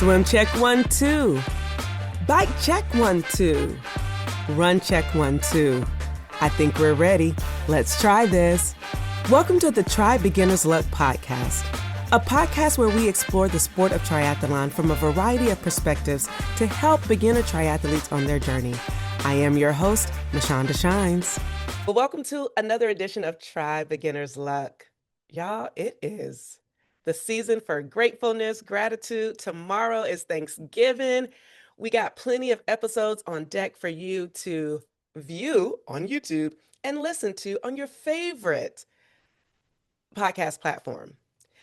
Swim check 1, 2. Bike check 1, 2. Run check 1, 2. I think we're ready. Let's try this. Welcome to the Try Beginner's Luck podcast, a podcast where we explore the sport of triathlon from a variety of perspectives to help beginner triathletes on their journey. I am your host, Mashonda Shines. Well, welcome to another edition of Try Beginner's Luck. Y'all, it is the season for gratefulness, gratitude. Tomorrow is Thanksgiving. We got plenty of episodes on deck for you to view on YouTube and listen to on your favorite podcast platform.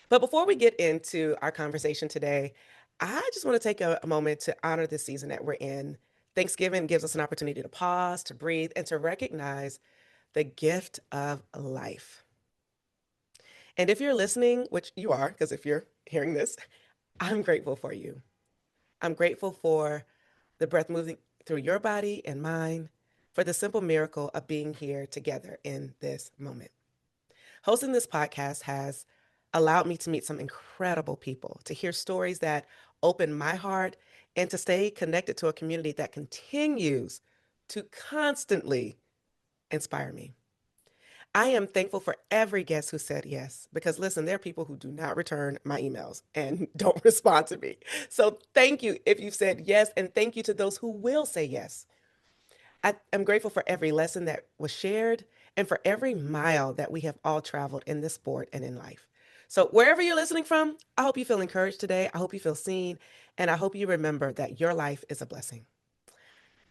But before we get into our conversation today, I just want to take a moment to honor the season that we're in. Thanksgiving gives us an opportunity to pause, to breathe, and to recognize the gift of life. And if you're listening, which you are, because if you're hearing this, I'm grateful for you. I'm grateful for the breath moving through your body and mine, for the simple miracle of being here together in this moment. Hosting this podcast has allowed me to meet some incredible people, to hear stories that open my heart, and to stay connected to a community that continues to constantly inspire me. I am thankful for every guest who said yes, because listen, there are people who do not return my emails and don't respond to me. So thank you if you've said yes, and thank you to those who will say yes. I am grateful for every lesson that was shared and for every mile that we have all traveled in this sport and in life. So wherever you're listening from, I hope you feel encouraged today. I hope you feel seen, and I hope you remember that your life is a blessing.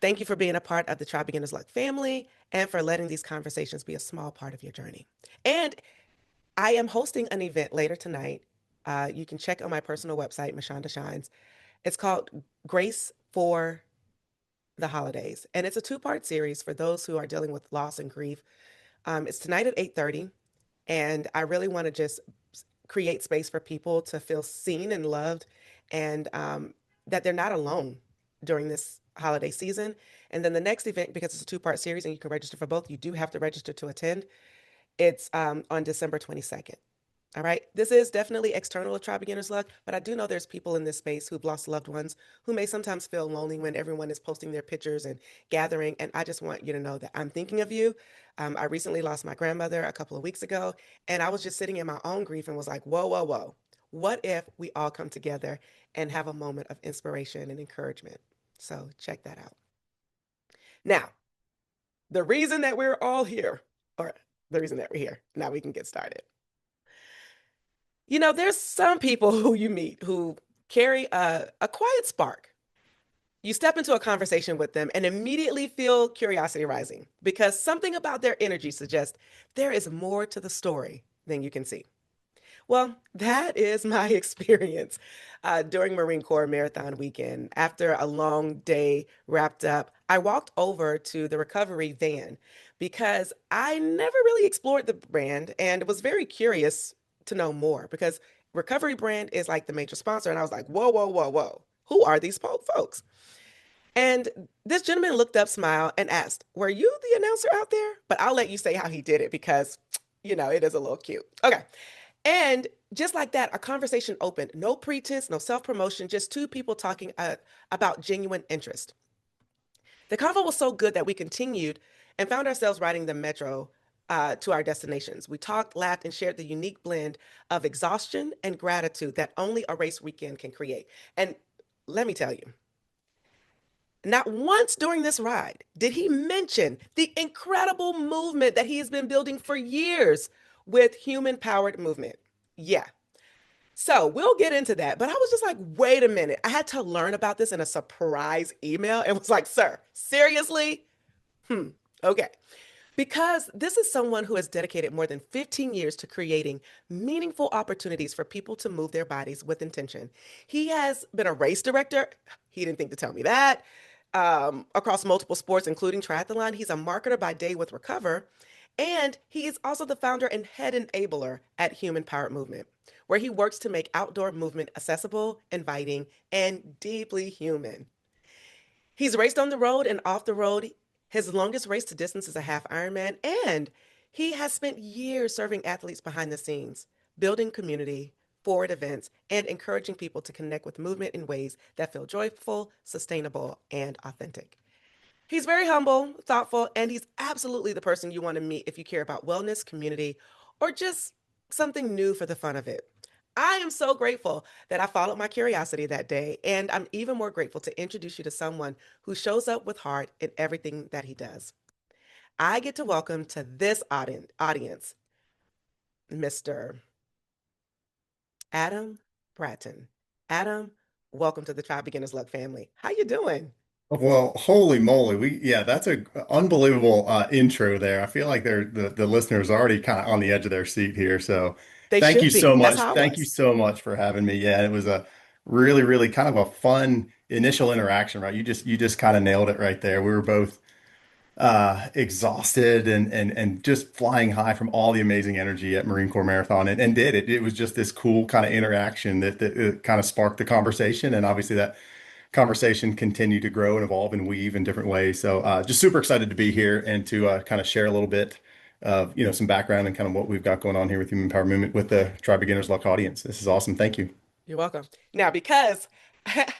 Thank you for being a part of the Try Beginner's Luck family and for letting these conversations be a small part of your journey. And I am hosting an event later tonight. You can check on my personal website, Mashonda Shines. It's called Grace for the Holidays. And it's a 2-part series for those who are dealing with loss and grief. It's tonight at 8:30. And I really want to just create space for people to feel seen and loved, and that they're not alone during this holiday season. And then the next event, because it's a 2-part series and you can register for both, you do have to register to attend. It's on December 22nd. All right. This is definitely external to Try Beginner's Luck, but I do know there's people in this space who've lost loved ones who may sometimes feel lonely when everyone is posting their pictures and gathering. And I just want you to know that I'm thinking of you. I recently lost my grandmother a couple of weeks ago, and I was just sitting in my own grief and was like, whoa, whoa, whoa. What if we all come together and have a moment of inspiration and encouragement? So check that out. Now, the reason that we're all here, or the reason that we're here, now we can get started. You know, there's some people who you meet who carry a quiet spark. You step into a conversation with them and immediately feel curiosity rising because something about their energy suggests there is more to the story than you can see. Well, that is my experience during Marine Corps Marathon weekend. After a long day wrapped up, I walked over to the recovery van because I never really explored the brand and was very curious to know more, because Recovery Brand is like the major sponsor. And I was like, whoa, whoa, whoa, whoa. Who are these folks? And this gentleman looked up, smiled, and asked, were you the announcer out there? But I'll let you say how he did it because, you know, it is a little cute. Okay. And just like that, a conversation opened. No pretense, no self-promotion, just two people talking about genuine interest. The convo was so good that we continued and found ourselves riding the metro to our destinations. We talked, laughed, and shared the unique blend of exhaustion and gratitude that only a race weekend can create. And let me tell you, not once during this ride did he mention the incredible movement that he has been building for years with human-powered movement. Yeah. So we'll get into that. But I was just like, wait a minute. I had to learn about this in a surprise email and was like, sir, seriously? Okay. Because this is someone who has dedicated more than 15 years to creating meaningful opportunities for people to move their bodies with intention. He has been a race director. He didn't think to tell me that. Across multiple sports, including triathlon. He's a marketer by day with Recover. And he is also the founder and head enabler at Human Powered Movement, where he works to make outdoor movement accessible, inviting, and deeply human. He's raced on the road and off the road. His longest race to distance is a half Ironman, and he has spent years serving athletes behind the scenes, building community, forward events, and encouraging people to connect with movement in ways that feel joyful, sustainable, and authentic. He's very humble, thoughtful, and he's absolutely the person you want to meet if you care about wellness, community, or just something new for the fun of it. I am so grateful that I followed my curiosity that day, and I'm even more grateful to introduce you to someone who shows up with heart in everything that he does. I get to welcome to this audience Mr. Adam Bratton. Adam, welcome to the Try Beginner's Luck family. How you doing? Well, holy moly. Yeah, that's a unbelievable intro there. I feel like the listeners are already kind of on the edge of their seat here. So They thank you should so be. That's much. how I Thank you was. so much for having me. Yeah, it was a really, really kind of a fun initial interaction, right? You just kind of nailed it right there. We were both exhausted and just flying high from all the amazing energy at Marine Corps Marathon and did it. It was just this cool kind of interaction that kind of sparked the conversation. And obviously that conversation continue to grow and evolve and weave in different ways. So just super excited to be here and to kind of share a little bit of some background and kind of what we've got going on here with Human Power Movement with the Try Beginners Luck audience. This is awesome. Thank you. You're welcome. Now, because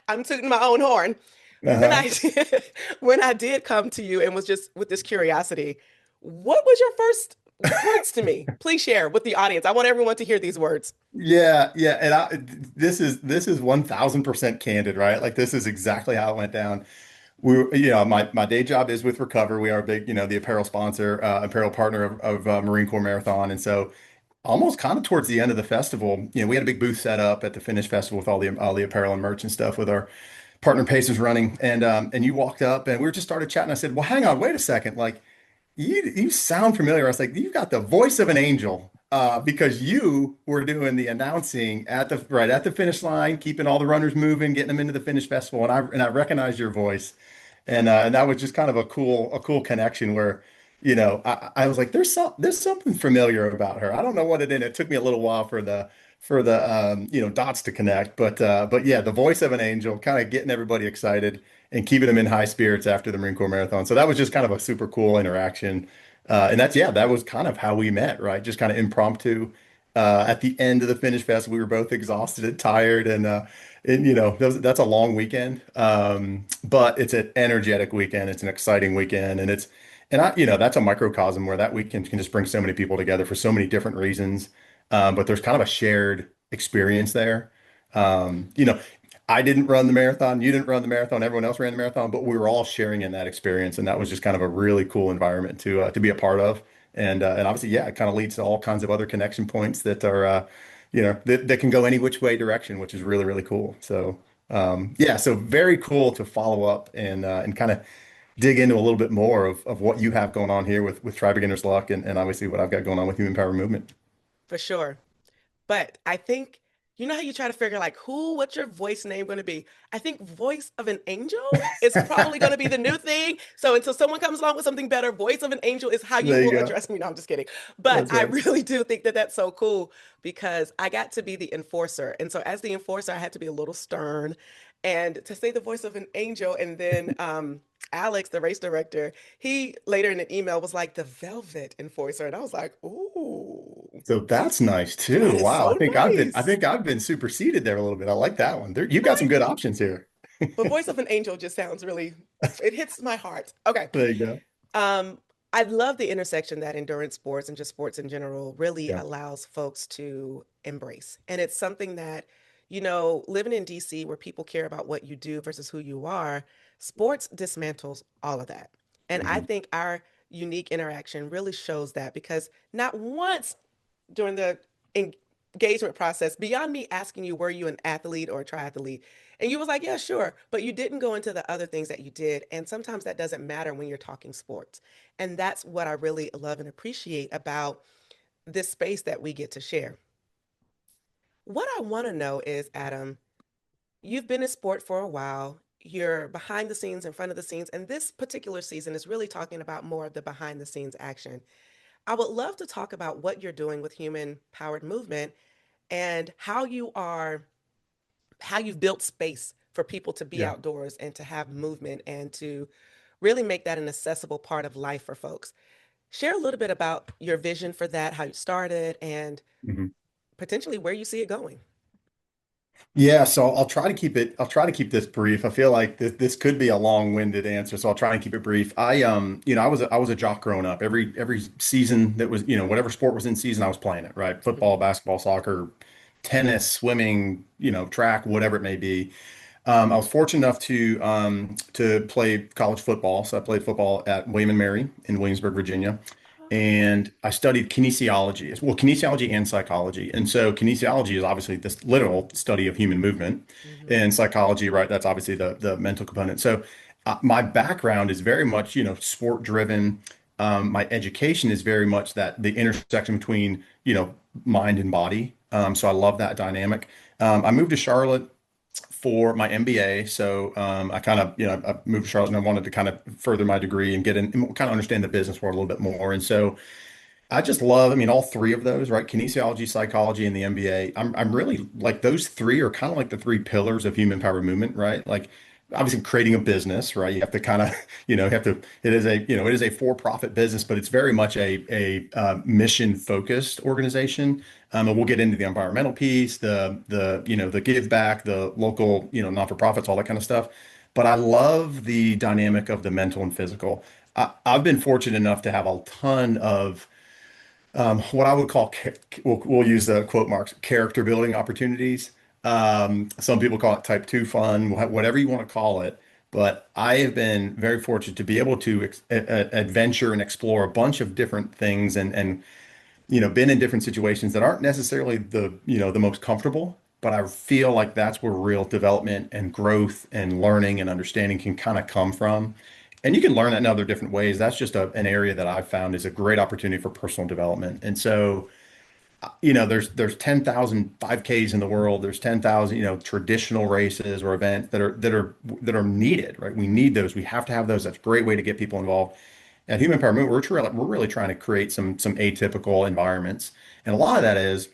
I'm tooting my own horn, when Uh-huh. I did, when I did come to you and was just with this curiosity, what was your first words to me? Please share with the audience. I want everyone to hear these words. Yeah, and this is 1000% candid, right? Like this is exactly how it went down. My day job is with Recover. We are a big, the apparel sponsor, apparel partner of Marine Corps Marathon, and so almost kind of towards the end of the festival, we had a big booth set up at the Finish Festival with all the apparel and merch and stuff with our partner Pacers running, and you walked up and we just started chatting. I said, "Well, hang on, wait a second, like." You sound familiar. I was like, you've got the voice of an angel, because you were doing the announcing at the right at the finish line, keeping all the runners moving, getting them into the finish festival, and I recognized your voice, and that was just kind of a cool connection where, I was like, there's something familiar about her. I don't know what it is. It took me a little while for the dots to connect, but yeah, the voice of an angel, kind of getting everybody excited and keeping them in high spirits after the Marine Corps Marathon. So that was just kind of a super cool interaction. And that was kind of how we met, right? Just kind of impromptu. At the end of the Finish Fest, we were both exhausted and tired, and that's a long weekend. But it's an energetic weekend. It's an exciting weekend, that's a microcosm where that weekend can just bring so many people together for so many different reasons. But there's kind of a shared experience there. Um, you know, I didn't run the marathon, you didn't run the marathon, everyone else ran the marathon, but we were all sharing in that experience, and that was just kind of a really cool environment to be a part of. And obviously, yeah, it kind of leads to all kinds of other connection points that are that can go any which way direction, which is really, really cool. So yeah, so very cool to follow up and kind of dig into a little bit more of what you have going on here with Try Beginner's Luck and obviously what I've got going on with Human Power Movement. For sure. But I think, you know how you try to figure like what's your voice name going to be? I think voice of an angel is probably going to be the new thing. So until someone comes along with something better, voice of an angel is how you There you will go. address me. No, I'm just kidding. But That's I right. really do think that that's so cool because I got to be the enforcer. And so as the enforcer, I had to be a little stern and to say the voice of an angel. And then Alex, the race director, he later in an email was like the velvet enforcer. And I was like, ooh, So that's nice too. that is Wow. I so think I've been I nice. think I've been superseded there a little bit. I like that one. You've got some Right? good options here. But Voice of an Angel just sounds really, it hits my heart. Okay. There you go. Um, I love the intersection that endurance sports and just sports in general really Yeah. allows folks to embrace. And it's something that, living in DC where people care about what you do versus who you are, sports dismantles all of that. And I Mhm. think our unique interaction really shows that because not once during the engagement process, beyond me asking you, were you an athlete or a triathlete? And you was like, yeah, sure. But you didn't go into the other things that you did. And sometimes that doesn't matter when you're talking sports. And that's what I really love and appreciate about this space that we get to share. What I want to know is, Adam, you've been in sport for a while. You're behind the scenes, in front of the scenes. And this particular season is really talking about more of the behind the scenes action. I would love to talk about what you're doing with human powered movement and how you've built space for people to be Yeah. outdoors and to have movement and to really make that an accessible part of life for folks. Share a little bit about your vision for that, how you started, and Mhm. potentially where you see it going. Yeah, so I'll try to keep this brief. I feel like this could be a long-winded answer, so I'll try and keep it brief. I was a jock growing up. Every season that was, whatever sport was in season, I was playing it, right? Football, Mhm. basketball, soccer, tennis, swimming, track, whatever it may be. I was fortunate enough to play college football. So I played football at William and Mary in Williamsburg, Virginia. Oh. And I studied kinesiology, well, kinesiology and psychology. And so kinesiology is obviously this literal study of human movement, Hmm. and psychology, right? That's obviously the mental component. So my background is very much, sport driven. My education is very much that the intersection between, mind and body. So I love that dynamic. I moved to Charlotte for my MBA. So I kind of, I moved to Charlotte and I wanted to kind of further my degree and get in and kind of understand the business world a little bit more. And so I just love, I mean, all three of those, right? Kinesiology, psychology, and the MBA. I'm really like those three are kind of like the three pillars of human powered movement, right? Like obviously creating a business, right? You have to kind of, you have to, it is a for-profit business, but it's very much a mission focused organization. And we'll get into the environmental piece, the give back, the local, not-for-profits, all that kind of stuff. But I love the dynamic of the mental and physical. I've been fortunate enough to have a ton of what I would call, we'll use the quote marks, character building opportunities. Some people call it type 2 fun, whatever you want to call it. But I have been very fortunate to be able to adventure and explore a bunch of different things and been in different situations that aren't necessarily the most comfortable, but I feel like that's where real development and growth and learning and understanding can kind of come from. And you can learn that in other different ways. That's just an area that I've found is a great opportunity for personal development. And so, there's 10,000 5Ks in the world. There's 10,000, traditional races or events that are needed, right? We need those. We have to have those. That's a great way to get people involved. At Human Power Movement, we're really trying to create some atypical environments. And a lot of that is,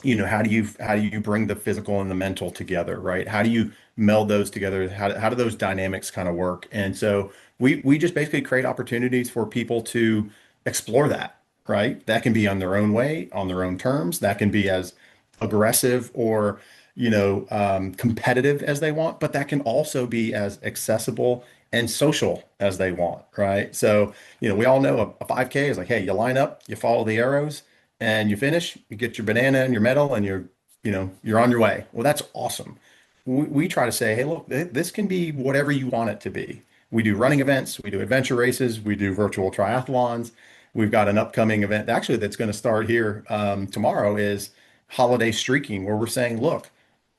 how do you bring the physical and the mental together, right? How do you meld those together? How do those dynamics kind of work? And so we just basically create opportunities for people to explore that, right? That can be on their own way, on their own terms. That can be as aggressive or competitive as they want, but that can also be as accessible and social as they want, right? So, we all know a 5K is like, hey, you line up, you follow the arrows, and you finish, you get your banana and your medal, and you're on your way. Well, that's awesome. We try to say, hey, look, this can be whatever you want it to be. We do running events, we do adventure races, we do virtual triathlons. We've got an upcoming event actually that's going to start here tomorrow is holiday streaking, where we're saying, look,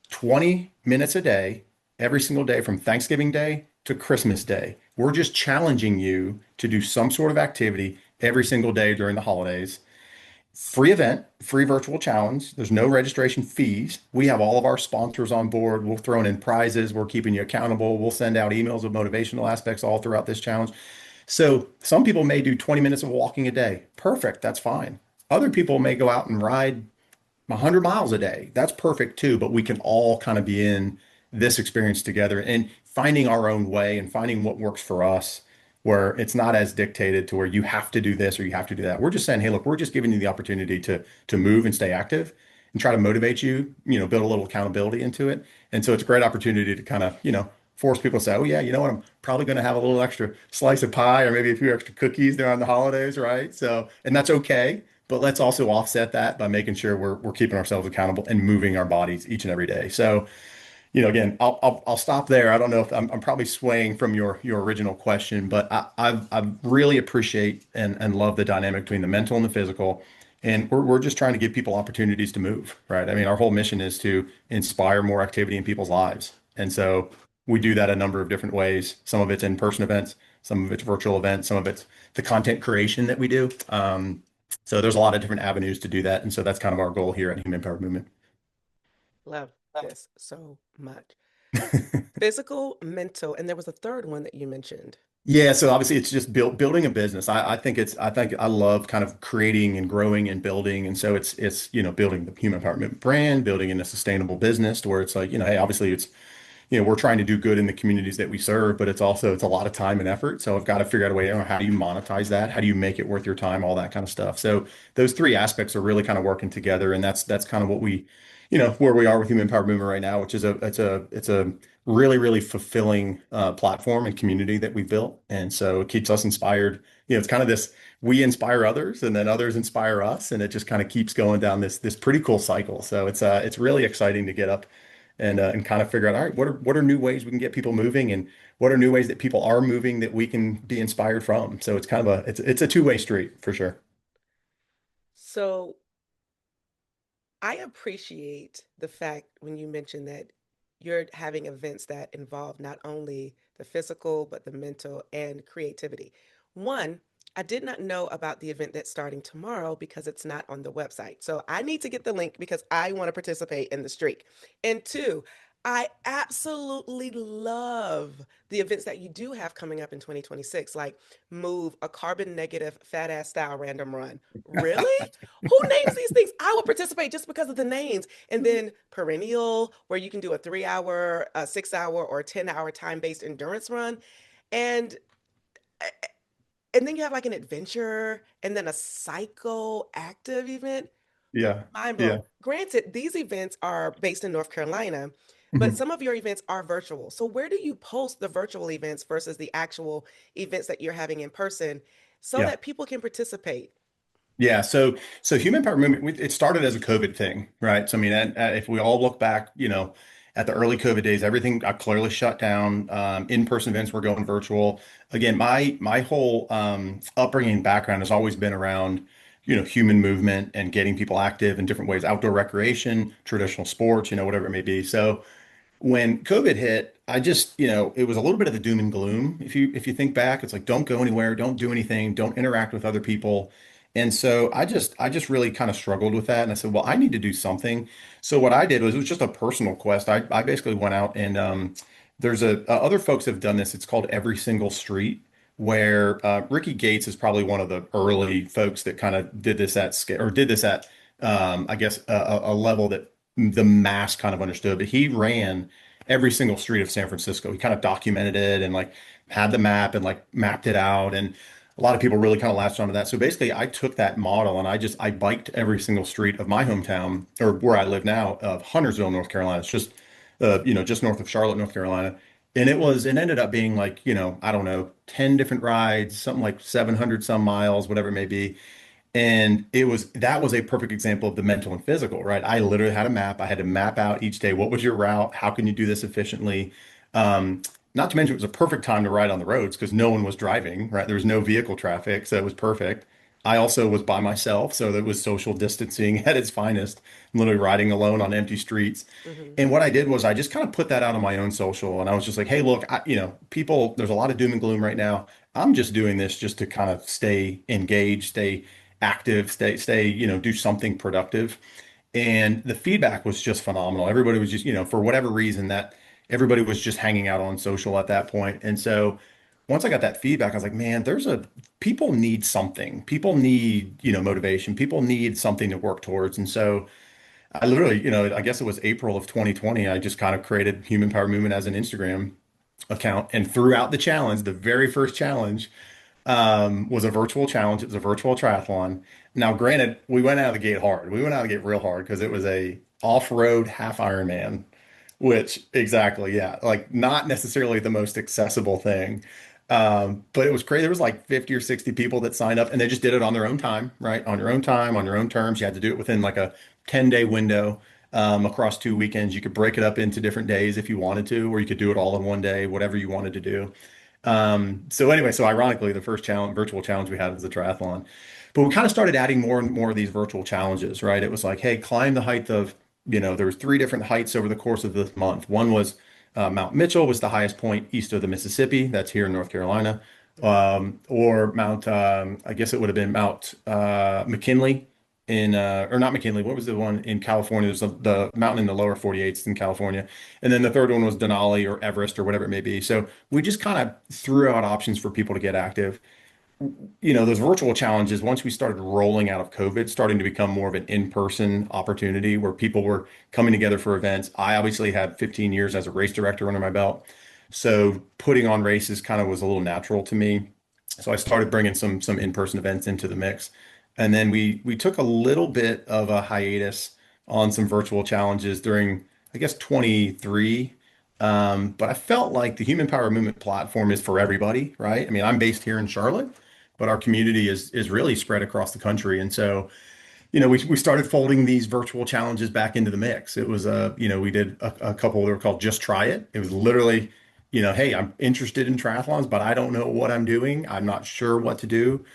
20 minutes a day, every single day from Thanksgiving Day to Christmas Day. We're just challenging you to do some sort of activity every single day during the holidays. Free event, free virtual challenge. There's no registration fees. We have all of our sponsors on board. We'll throw in prizes. We're keeping you accountable. We'll send out emails of motivational aspects all throughout this challenge. So some people may do 20 minutes of walking a day. Perfect. That's fine. Other people may go out and ride 100 miles a day. That's perfect too, but we can all kind of be in this experience together and finding our own way and finding what works for us, where it's not as dictated to where you have to do this or you have to do that. We're just saying, hey, look, we're just giving you the opportunity to move and stay active and try to motivate you, build a little accountability into it. And so it's a great opportunity to kind of, force people to say, oh yeah, you know what, I'm probably going to have a little extra slice of pie or maybe a few extra cookies during the holidays, right? So, and that's okay. But let's also offset that by making sure we're keeping ourselves accountable and moving our bodies each and every day. So, again, I'll stop there. I don't know if I'm probably swaying from your original question, but I really appreciate and love the dynamic between the mental and the physical. And we're just trying to give people opportunities to move, right? I mean, our whole mission is to inspire more activity in people's lives. And so we do that a number of different ways. Some of it's in-person events, some of it's virtual events, some of it's the content creation that we do. So there's a lot of different avenues to do that. And so that's kind of our goal here at Human Powered Movement. Love this so much. Physical, mental, and there was a third one that you mentioned. Yeah, so obviously it's just building a business. I think I love kind of creating and growing and building. And so it's building the human empowerment brand, building in a sustainable business to where it's like, hey, obviously we're trying to do good in the communities that we serve, but it's a lot of time and effort. So I've got to figure out a way, how do you monetize that? How do you make it worth your time? All that kind of stuff. So those three aspects are really kind of working together, and that's kind of what we, where we are with Human Powered Movement right now, which is it's a really, really fulfilling platform and community that we built. And so it keeps us inspired. It's kind of this, we inspire others and then others inspire us. And it just kind of keeps going down this pretty cool cycle. So it's really exciting to get up and kind of figure out, all right, what are new ways we can get people moving, and what are new ways that people are moving that we can be inspired from. So it's kind of it's a two-way street for sure. So I appreciate the fact when you mentioned that you're having events that involve not only the physical, but the mental and creativity. One, I did not know about the event that's starting tomorrow because it's not on the website. So I need to get the link because I want to participate in the streak. And two, I absolutely love the events that you do have coming up in 2026, like Move, a carbon negative fat ass style random run. Really? Who names these things? I will participate just because of the names. And then Perennial, where you can do a 3 hour, a 6 hour, or 10 hour time based endurance run. And and then you have like an adventure and then a psychoactive event. Yeah. Mind blown. Yeah. Granted, these events are based in North Carolina, but Mhm. some of your events are virtual. So where do you post the virtual events versus the actual events that you're having in person so Yeah. that people can participate? Yeah, so human power movement, it started as a COVID thing, right? So I mean, if we all look back, at the early COVID days, everything got clearly shut down. In-person events were going virtual. Again, my whole upbringing background has always been around, human movement and getting people active in different ways, outdoor recreation, traditional sports, whatever it may be. So when COVID hit, I just, it was a little bit of the doom and gloom. If you think back, it's like don't go anywhere, don't do anything, don't interact with other people. And so I just really kind of struggled with that. And I said, well, I need to do something. So what I did was it was just a personal quest. I basically went out and there's other folks have done this. It's called Every Single Street, where Ricky Gates is probably one of the early folks that kind of did this at scale or did this at I guess a level that the mass kind of understood. But he ran every single street of San Francisco. He kind of documented it and like had the map and like mapped it out. And a lot of people really kind of latched onto that. So basically, I took that model and I biked every single street of my hometown or where I live now of Huntersville, North Carolina. It's just just north of Charlotte, North Carolina. And it ended up being like, I don't know, 10 different rides, something like 700 some miles, whatever it may be. And that was a perfect example of the mental and physical, right? I literally had a map. I had to map out each day. What was your route? How can you do this efficiently? Not to mention it was a perfect time to ride on the roads because no one was driving, right? There was no vehicle traffic, so it was perfect. I also was by myself, so that was social distancing at its finest, literally riding alone on empty streets. Hmm. And what I did was I just kind of put that out on my own social, and I was just like, "Hey, look, people, there's a lot of doom and gloom right now. I'm just doing this just to kind of stay engaged, stay active, stay, do something productive." And the feedback was just phenomenal. Everybody was just, for whatever reason, that everybody was just hanging out on social at that point. And so once I got that feedback, I was like, man, people need something. People need, motivation. People need something to work towards. And so I literally, I guess it was April of 2020, I just kind of created Human Power Movement as an Instagram account. And throughout the challenge, the very first challenge, was a virtual challenge. It was a virtual triathlon. Now, granted, we went out of the gate hard. We went out of the gate real hard because it was a off-road half Ironman, which exactly, yeah, like not necessarily the most accessible thing. But it was crazy. There was like 50 or 60 people that signed up and they just did it on their own time, right? On your own time, on your own terms. You had to do it within like a 10-day window, across 2 weekends. You could break it up into different days if you wanted to, or you could do it all in one day, whatever you wanted to do. So anyway, so ironically, the first virtual challenge we had was the triathlon, but we kind of started adding more and more of these virtual challenges, right? It was like, hey, climb the height of, there was three different heights over the course of this month. One was Mount Mitchell was the highest point east of the Mississippi. That's here in North Carolina. Or Mount, I guess it would have been Mount McKinley or not McKinley. What was the one in California? There's the mountain in the lower 48s in California. And then the third one was Denali or Everest or whatever it may be. So we just kind of threw out options for people to get active. those virtual challenges, once we started rolling out of COVID, starting to become more of an in-person opportunity where people were coming together for events. I obviously had 15 years as a race director under my belt. So putting on races kind of was a little natural to me. So I started bringing some in-person events into the mix. And then we took a little bit of a hiatus on some virtual challenges during, I guess, 23. But I felt like the Human Power Movement platform is for everybody, right? I mean, I'm based here in Charlotte, but our community is really spread across the country. And so, we started folding these virtual challenges back into the mix. It was we did a couple that were called Just Try It. It was literally, hey, I'm interested in triathlons, but I don't know what I'm doing. I'm not sure what to do.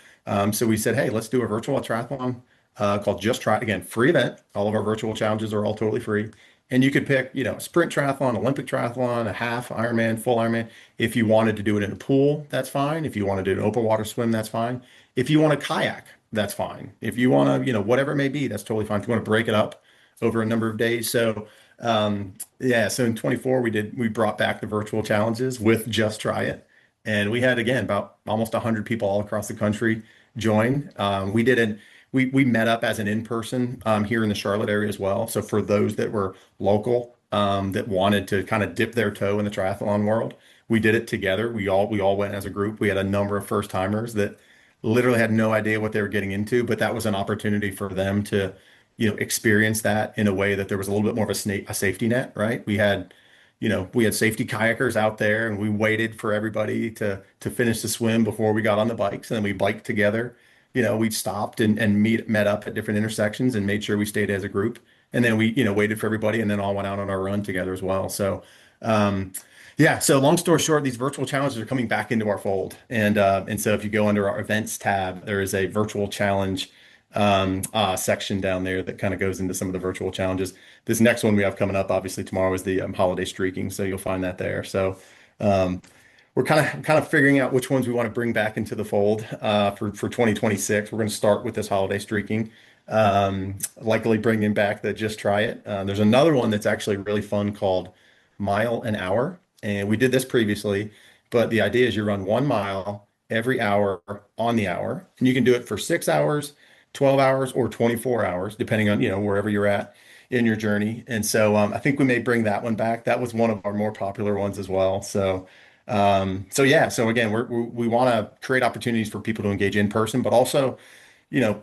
So we said, hey, let's do a virtual triathlon called Just Try It. Again, free event. All of our virtual challenges are all totally free. And you could pick, sprint triathlon, Olympic triathlon, a half Ironman, full Ironman. If you wanted to do it in a pool, that's fine. If you want to do an open water swim, that's fine. If you want to kayak, that's fine. If you want to, whatever it may be, that's totally fine. If you want to break it up over a number of days. So, yeah, so in 24, we brought back the virtual challenges with Just Try It. And we had, again, about almost 100 people all across the country join. We met up as an in-person here in the Charlotte area as well. So for those that were local, that wanted to kind of dip their toe in the triathlon world, we did it together. We all went as a group. We had a number of first timers that literally had no idea what they were getting into, but that was an opportunity for them to, experience that in a way that there was a little bit more of a safety net, right? We had safety kayakers out there, and we waited for everybody to finish the swim before we got on the bikes, and then we biked together. We stopped and met up at different intersections and made sure we stayed as a group. And then we, waited for everybody and then all went out on our run together as well. So, yeah. So long story short, these virtual challenges are coming back into our fold. And so if you go under our events tab, there is a virtual challenge section down there that kind of goes into some of the virtual challenges. This next one we have coming up, obviously tomorrow, is the holiday streaking. So you'll find that there. So, we're kind of figuring out which ones we want to bring back into the fold for 2026. We're going to start with this holiday streaking, likely bringing back the Just Try It. There's another one that's actually really fun called Mile an Hour, and we did this previously, but the idea is you run 1 mile every hour on the hour, and you can do it for 6 hours, 12 hours, or 24 hours, depending on wherever you're at in your journey. And so I think we may bring that one back. That was one of our more popular ones as well. So yeah, so again, we want to create opportunities for people to engage in person, but also,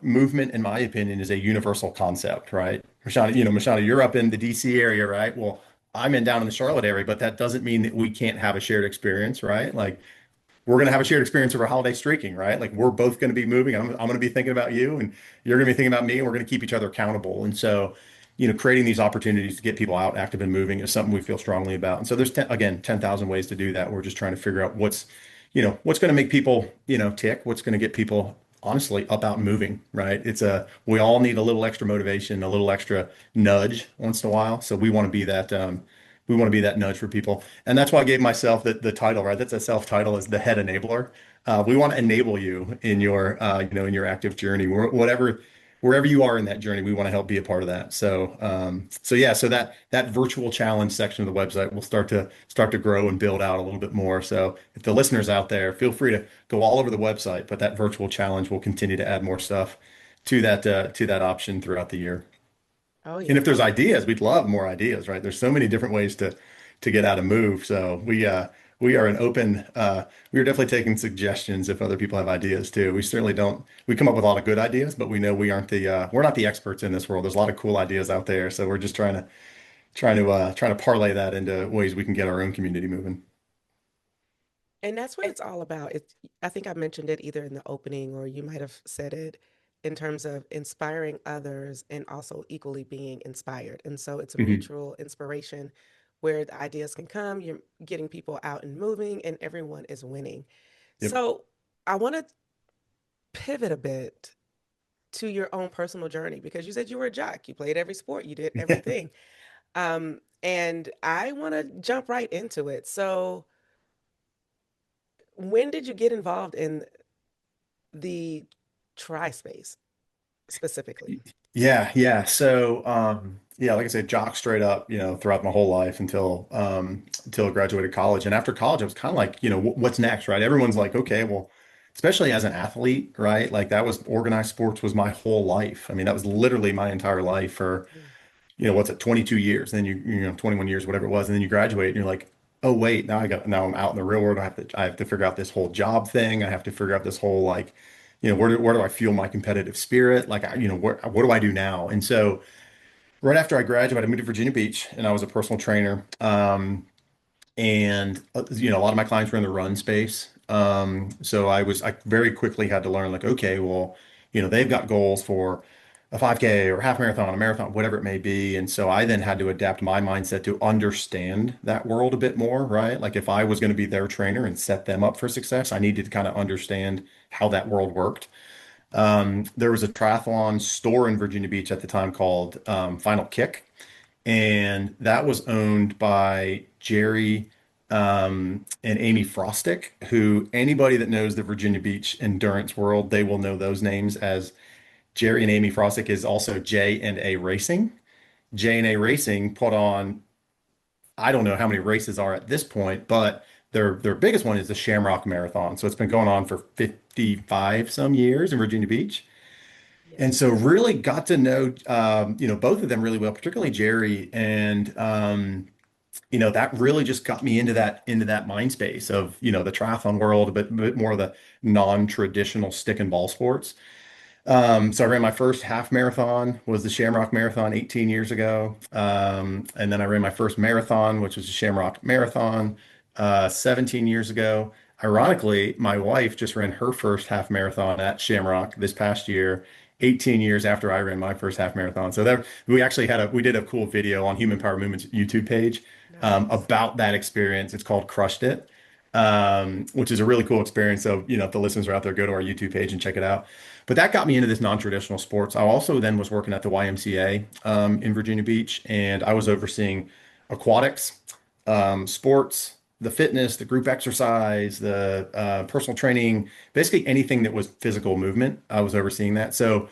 movement, in my opinion, is a universal concept, right? Mashana, you're up in the DC area, right? Well, I'm down in the Charlotte area, but that doesn't mean that we can't have a shared experience, right? Like we're going to have a shared experience over holiday streaking, right? Like we're both going to be moving. I'm going to be thinking about you and you're going to be thinking about me, and we're going to keep each other accountable. And so, creating these opportunities to get people out active and moving is something we feel strongly about. And so there's again, 10,000 ways to do that. We're just trying to figure out what's going to make people, tick, what's going to get people honestly up out and moving, right? We all need a little extra motivation, a little extra nudge once in a while. So we want to be that nudge for people. And that's why I gave myself the title, right? That's a self-title, as the head enabler. We want to enable you in your active journey, wherever you are in that journey. We want to help be a part of that. So yeah, so that virtual challenge section of the website will start to grow and build out a little bit more. So if the listeners out there, feel free to go all over the website, but that virtual challenge will continue to add more stuff to that option throughout the year. Oh, And yeah. if there's ideas, we'd love more ideas, right? There's so many different ways to get out and move. So we are an open we are definitely taking suggestions if other people have ideas too. We certainly don't we come up with a lot of good ideas, but we know we're not the experts in this world. There's a lot of cool ideas out there. So we're just trying to parlay that into ways we can get our own community moving. And that's what it's all about. I think I mentioned it either in the opening or you might have said it in terms of inspiring others and also equally being inspired. And so it's a Mhm. mutual inspiration where the ideas can come, you're getting people out and moving, and everyone is winning. Yep. So I want to pivot a bit to your own personal journey because you said you were a jock, you played every sport, you did everything. And I want to jump right into it. So, when did you get involved in the tri space specifically? Yeah, yeah. So, yeah, like I said, jock straight up, throughout my whole life until I graduated college. And after college, I was kind of like, what's next, right? Everyone's like, okay, well, especially as an athlete, right? Like that was organized sports was my whole life. I mean, that was literally my entire life for, what's it, 22 years, then you know, 21 years, whatever it was, and then you graduate and you're like, oh wait, now I'm out in the real world. I have to figure out this whole job thing. I have to figure out this whole like, where do I feel my competitive spirit? Like, what do I do now? And so right after I graduated, I moved to Virginia Beach and I was a personal trainer. And a lot of my clients were in the run space. So I very quickly had to learn like, okay, well, they've got goals for a 5K or half marathon, a marathon, whatever it may be. And so I then had to adapt my mindset to understand that world a bit more, right? Like if I was going to be their trainer and set them up for success, I needed to kind of understand how that world worked. There was a triathlon store in Virginia Beach at the time called Final Kick, and that was owned by Jerry and Amy Frostick, who anybody that knows the Virginia Beach endurance world, they will know those names as Jerry and Amy Frostick is also J and A Racing. J and A Racing put on, I don't know how many races are at this point, but their biggest one is the Shamrock Marathon. So it's been going on for 55 some years in Virginia Beach. And Yes. so really got to know both of them really well, particularly Jerry. And that really just got me into that mind space of, the triathlon world, a bit more of the non-traditional stick and ball sports. So I ran my first half marathon was the Shamrock Marathon 18 years ago. And then I ran my first marathon, which was the Shamrock Marathon, 17 years ago. Ironically, my wife just ran her first half marathon at Shamrock this past year, 18 years after I ran my first half marathon. So that we did a cool video on Human Power Movement's YouTube page, Nice. about that experience. It's called Crushed It, which is a really cool experience. So, if the listeners are out there, go to our YouTube page and check it out. But that got me into this non-traditional sports. I also then was working at the YMCA in Virginia Beach, and I was overseeing aquatics, sports, the fitness, the group exercise, the personal training, basically anything that was physical movement. I was overseeing that. So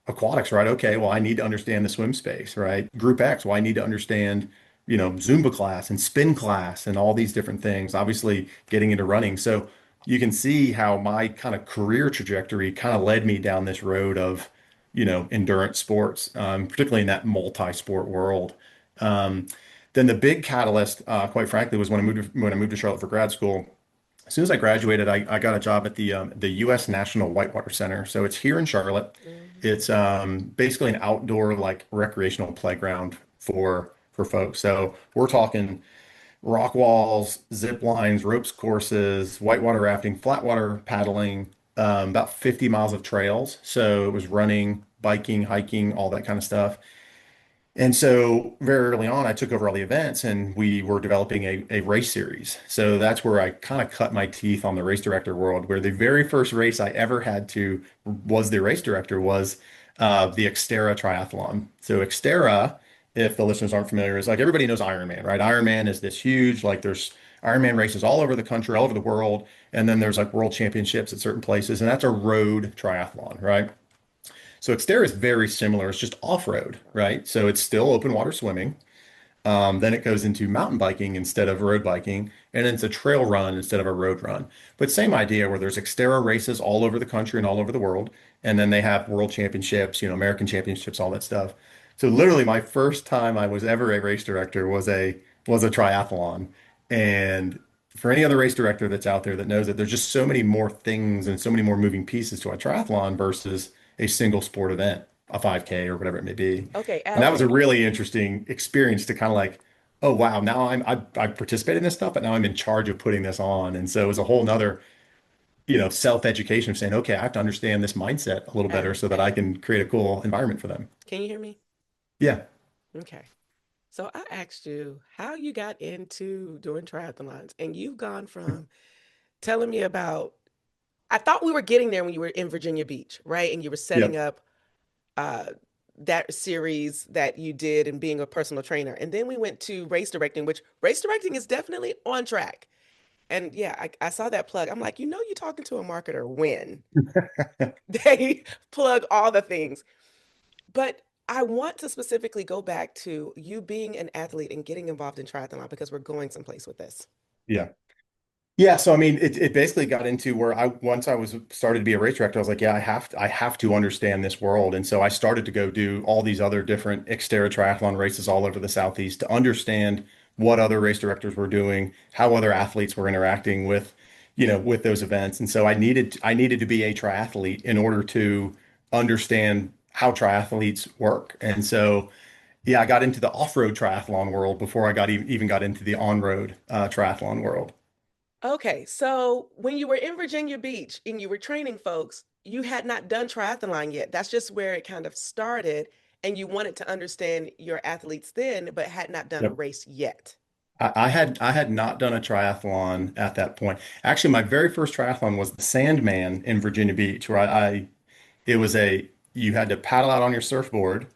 aquatics, right? Okay, well, I need to understand the swim space, right? Group X, well, I need to understand, Zumba class and spin class and all these different things, obviously getting into running. So you can see how my kind of career trajectory kind of led me down this road of, endurance sports, particularly in that multi-sport world. Um, then the big catalyst, quite frankly, was when I moved to Charlotte for grad school. As soon as I graduated, I got a job at the U.S. National Whitewater Center. So it's here in Charlotte. Mhm. It's basically an outdoor like recreational playground for folks. So we're talking rock walls, zip lines, ropes courses, whitewater rafting, flat water paddling, about 50 miles of trails. So it was running, biking, hiking, all that kind of stuff. And so very early on, I took over all the events and we were developing a race series. So that's where I kind of cut my teeth on the race director world, where the very first race I ever had to was the race director was the Xterra Triathlon. So Xterra, if the listeners aren't familiar, is like everybody knows Ironman, right? Ironman is this huge, like there's Ironman races all over the country, all over the world. And then there's like world championships at certain places. And that's a road triathlon, right? So Xterra is very similar. It's just off-road, right? So it's still open water swimming. Then it goes into mountain biking instead of road biking, and it's a trail run instead of a road run. But same idea where there's Xterra races all over the country and all over the world, and then they have world championships, American championships, all that stuff. So literally, my first time I was ever a race director was a triathlon. And for any other race director that's out there that knows that there's just so many more things and so many more moving pieces to a triathlon versus a single sport event, a 5K or whatever it may be. Okay, And that was Adam. a really interesting experience to kind of like, oh wow, now I participated in this stuff, but now I'm in charge of putting this on. And so it was a whole nother, self-education of saying, okay, I have to understand this mindset a little better Adam, so that I Adam, can create a cool environment for them. can you hear me? Yeah. Okay. So I asked you how you got into doing triathlons, and you've gone from telling me about, I thought we were getting there when you were in Virginia Beach, right? And you were setting Yep. up uh, that series that you did and being a personal trainer. And then we went to race directing, which race directing is definitely on track. And yeah, I saw that plug. I'm like, you're talking to a marketer when they plug all the things. But I want to specifically go back to you being an athlete and getting involved in triathlon because we're going someplace with this. Yeah. Yeah, so I mean, it basically got into where once I was started to be a race director, I was like, yeah, I have to understand this world, and so I started to go do all these other different Xterra triathlon races all over the Southeast to understand what other race directors were doing, how other athletes were interacting with, with those events, and so I needed to be a triathlete in order to understand how triathletes work, and so yeah, I got into the off-road triathlon world before I even got into the on-road triathlon world. Okay, so when you were in Virginia Beach and you were training folks, you had not done triathlon yet. That's just where it kind of started, and you wanted to understand your athletes then, but had not done a Yep. race yet. I had not done a triathlon at that point. Actually, my very first triathlon was the Sandman in Virginia Beach, where it was you had to paddle out on your surfboard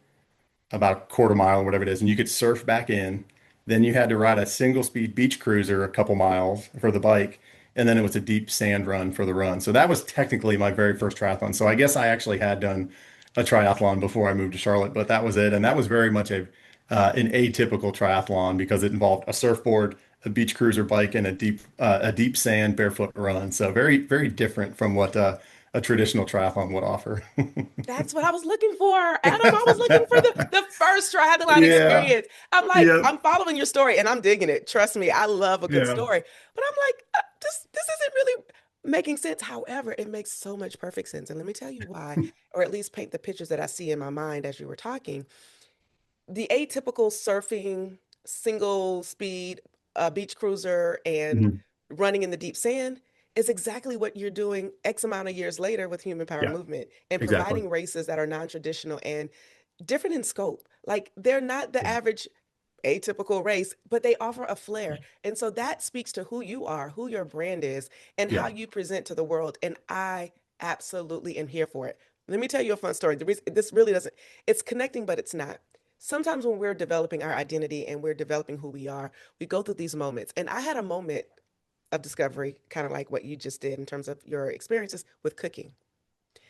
about a quarter mile or whatever it is, and you could surf back in. Then you had to ride a single speed beach cruiser a couple miles for the bike, and then it was a deep sand run for the run. So that was technically my very first triathlon. So I guess I actually had done a triathlon before I moved to Charlotte, but that was it, and that was very much a an atypical triathlon because it involved a surfboard, a beach cruiser bike, and a deep sand barefoot run. So very different from what a traditional triathlon would offer. That's what I was looking for, Adam. I was looking for the first triathlon Yeah. experience. I'm like, Yep. I'm following your story and I'm digging it. Trust me, I love a good Yeah. story. But I'm like, this isn't really making sense. However, it makes so much perfect sense. And let me tell you why, or at least paint the pictures that I see in my mind as you were talking. The atypical surfing, single speed beach cruiser, and Mhm. running in the deep sand is exactly what you're doing X amount of years later with human power Yeah, movement and exactly. providing races that are non traditional and different in scope. Like they're not the Yeah. average atypical race, but they offer a flair. And so that speaks to who you are, who your brand is, and how Yeah. you present to the world. And I absolutely am here for it. Let me tell you a fun story. The reason this really doesn't, it's connecting, but it's not. Sometimes when we're developing our identity and we're developing who we are, we go through these moments. And I had a moment of discovery, kind of like what you just did in terms of your experiences with cooking.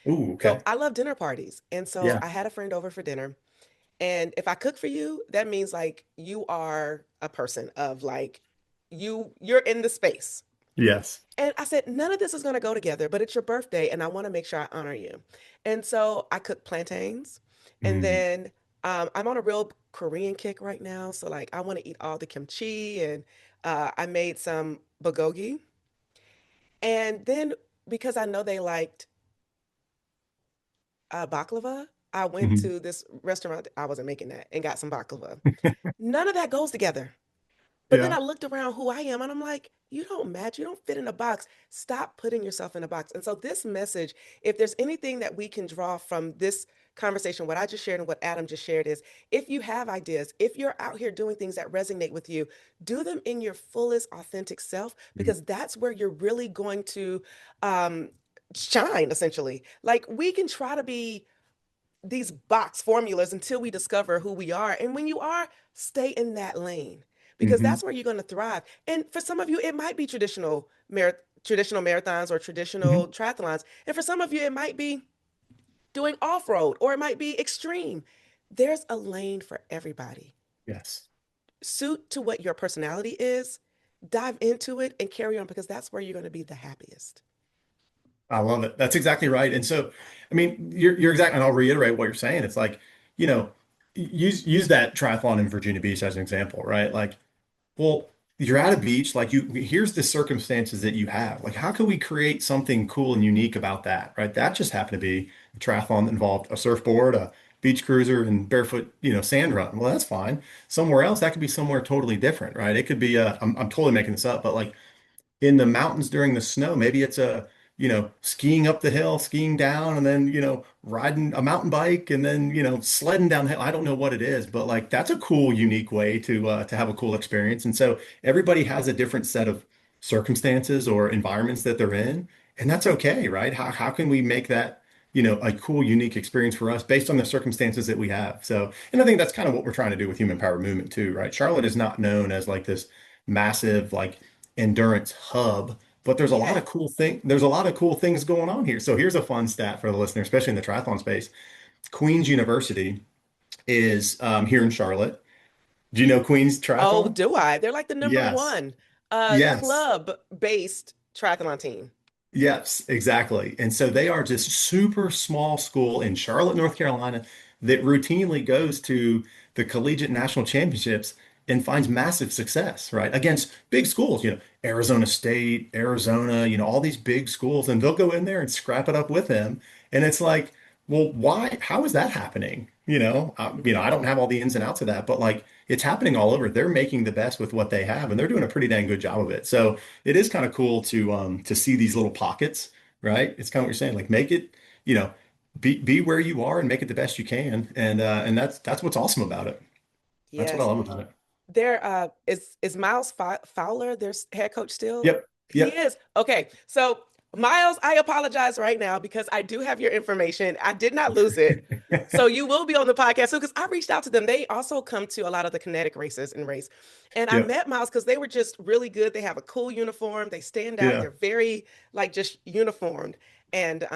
Ooh, So okay. I love dinner parties. And so Yeah. I had a friend over for dinner. And if I cook for you, that means like you are a person of like you're in the space. Yes. And I said, none of this is going to go together, but it's your birthday and I want to make sure I honor you. And so I cooked plantains. And Mm. then I'm on a real Korean kick right now. So, like, I want to eat all the kimchi and I made some bulgogi. And then because I know they liked baklava, I went Mhm. to this restaurant. I wasn't making that and got some baklava. None of that goes together. But then Yeah. I looked around who I am and I'm like, you don't match. You don't fit in a box. Stop putting yourself in a box. And so, this message, if there's anything that we can draw from this conversation, what I just shared and what Adam just shared is if you have ideas, if you're out here doing things that resonate with you, do them in your fullest authentic self Mhm. because that's where you're really going to um, shine, essentially. Like, we can try to be these box formulas until we discover who we are. And when you are, stay in that lane because Mhm. that's where you're going to thrive. And for some of you, it might be traditional marathons or traditional Mhm. triathlons. And for some of you, it might be doing off-road or it might be extreme. There's a lane for everybody. Yes. Suit to what your personality is, dive into it and carry on because that's where you're going to be the happiest. I love it. That's exactly right. And so, I mean, you're exactly, and I'll reiterate what you're saying. It's like, you know, use that triathlon in Virginia Beach as an example, right? Like, well, you're at a beach, like here's the circumstances that you have. Like, how can we create something cool and unique about that, right? That just happened to be a triathlon that involved a surfboard, a beach cruiser, and barefoot, sand run. Well, that's fine. Somewhere else, that could be somewhere totally different, right? It could be I'm totally making this up, but like in the mountains during the snow. Maybe it's skiing up the hill, skiing down, and then, riding a mountain bike and then, sledding down the hill. I don't know what it is, but like that's a cool, unique way to have a cool experience. And so everybody has a different set of circumstances or environments that they're in, and that's okay, right? How can we make that, a cool, unique experience for us based on the circumstances that we have? So, and I think that's kind of what we're trying to do with human power movement too, right? Charlotte is not known as like this massive like endurance hub, but Yeah. there's a lot of cool things going on here. So here's a fun stat for the listener, especially in the triathlon space. Queen's University is here in Charlotte. Do you know Queen's Oh, Triathlon? do I? They're like the number Yes. one. a Yes. club-based triathlon team. Yes, exactly. And so they are just super small school in Charlotte, North Carolina that routinely goes to the collegiate national championships and finds massive success, right? Against big schools, Arizona State, Arizona, all these big schools, and they'll go in there and scrap it up with them. And it's like, well, why? How is that happening? I don't have all the ins and outs of that, but like it's happening all over. They're making the best with what they have, and they're doing a pretty dang good job of it. So it is kind of cool to see these little pockets, right? It's kind of what you're saying, like make it, you know, be where you are and make it the best you can, and that's what's awesome about it. That's what I Yes. love about it. There is Miles Fowler, their head coach still? Yep, He yep. is. Okay. So Miles, I apologize right now because I do have your information. I did not lose it. So you will be on the podcast soon because I reached out to them. They also come to a lot of the kinetic races and race. And I Yep, met Miles because they were just really good. They have a cool uniform. They stand out. yeah. They're very like just uniformed. And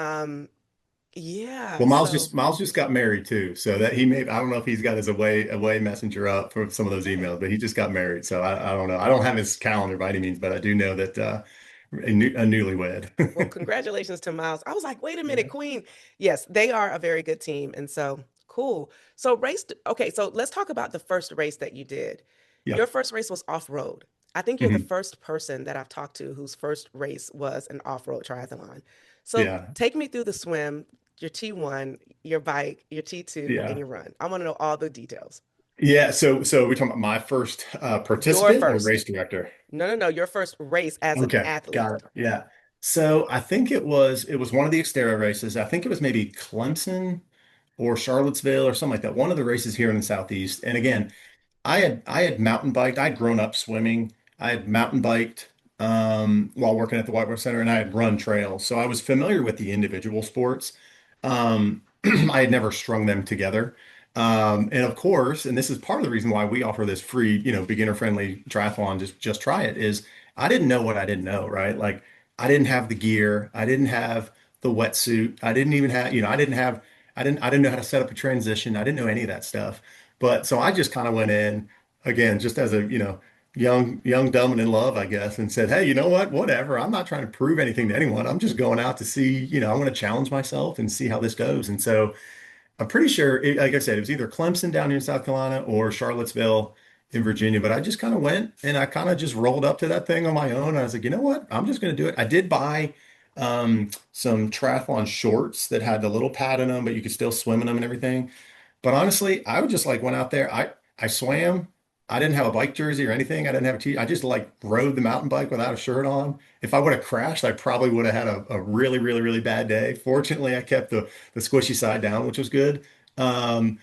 yeah, Well, Miles so just Miles just got married too, so that he may I don't know if he's got his away messenger up for some of those yeah. emails, but he just got married, so I don't know. I don't have his calendar by any means, but I do know that a newlywed. Well, congratulations to Miles. I was like, wait a minute, Yeah, Queen. Yes, they are a very good team. And so cool. So okay, so let's talk about the first race that you did. yeah, Your first race was off-road. I think you're the mhm, first person that I've talked to whose first race was an off-road triathlon. So yeah, take me through the swim, your T1, your bike, your T2, and yeah. your run. I want to know all the details. Yeah, so we're talking about my first Your participant or first. race director. No, no, no, your first race as an Okay, got athlete. it. Yeah. So I think it was one of the Xterra races. I think it was maybe Clemson or Charlottesville or something like that. One of the races here in the Southeast. And again, I had mountain biked. I'd grown up swimming. I had mountain biked while working at the Whitewater Center, and I had run trails. So I was familiar with the individual sports. I had never strung them together. And of course, and this is part of the reason why we offer this free, beginner-friendly triathlon, just try it, is I didn't know what I didn't know, right? Like I didn't have the gear, I didn't have the wetsuit, I didn't even have, I didn't know how to set up a transition. I didn't know any of that stuff. But so I just kind of went in again, just as a, young, dumb, and in love, I guess, and said, hey, you know what? Whatever. I'm not trying to prove anything to anyone. I'm just going out to see, I want to challenge myself and see how this goes. And so I'm pretty sure, like I said, it was either Clemson down here in South Carolina or Charlottesville in Virginia. But I just kind of went and I kind of just rolled up to that thing on my own. I was like, you know what? I'm just going to do it. I did buy some triathlon shorts that had the little pad in them, but you could still swim in them and everything. But honestly, I would just like went out there. I swam. I didn't have a bike jersey or anything. I didn't have a t. I just like rode the mountain bike without a shirt on. If I would have crashed, I probably would have had a really, really, really bad day. Fortunately, I kept the squishy side down, which was good. I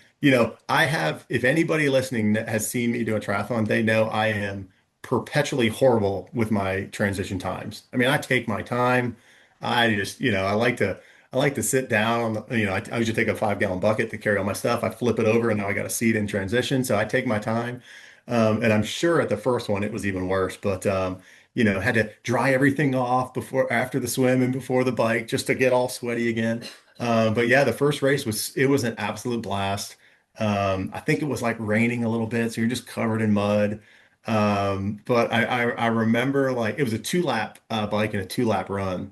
have, if anybody listening that has seen me do a triathlon, they know I am perpetually horrible with my transition times. I mean, I take my time. I just, I like to sit down on I usually take a 5 gallon bucket to carry all my stuff. I flip it over and now I got a seat in transition. So I take my time. And I'm sure at the first one it was even worse, but had to dry everything off after the swim and before the bike just to get all sweaty again. But yeah, the first race was an absolute blast. I think it was like raining a little bit, so you're just covered in mud. But I remember like it was a 2 lap bike and a 2 lap run.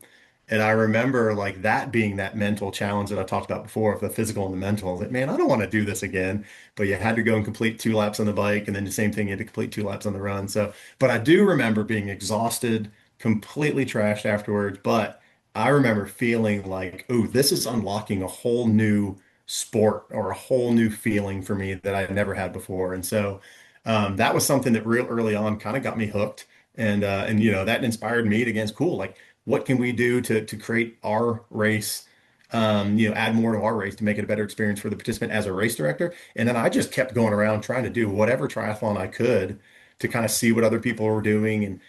And I remember like that being that mental challenge that I talked about before of the physical and the mental. I was like, man, I don't want to do this again. But you had to go and complete 2 laps on the bike, and then the same thing, you had to complete 2 laps on the run. So, but I do remember being exhausted, completely trashed afterwards. But I remember feeling like, oh, this is unlocking a whole new sport or a whole new feeling for me that I never had before. And so that was something that real early on kind of got me hooked. And that inspired me to against cool. Like what can we do to create our race, add more to our race to make it a better experience for the participant as a race director. And then I just kept going around trying to do whatever triathlon I could to kind of see what other people were doing and,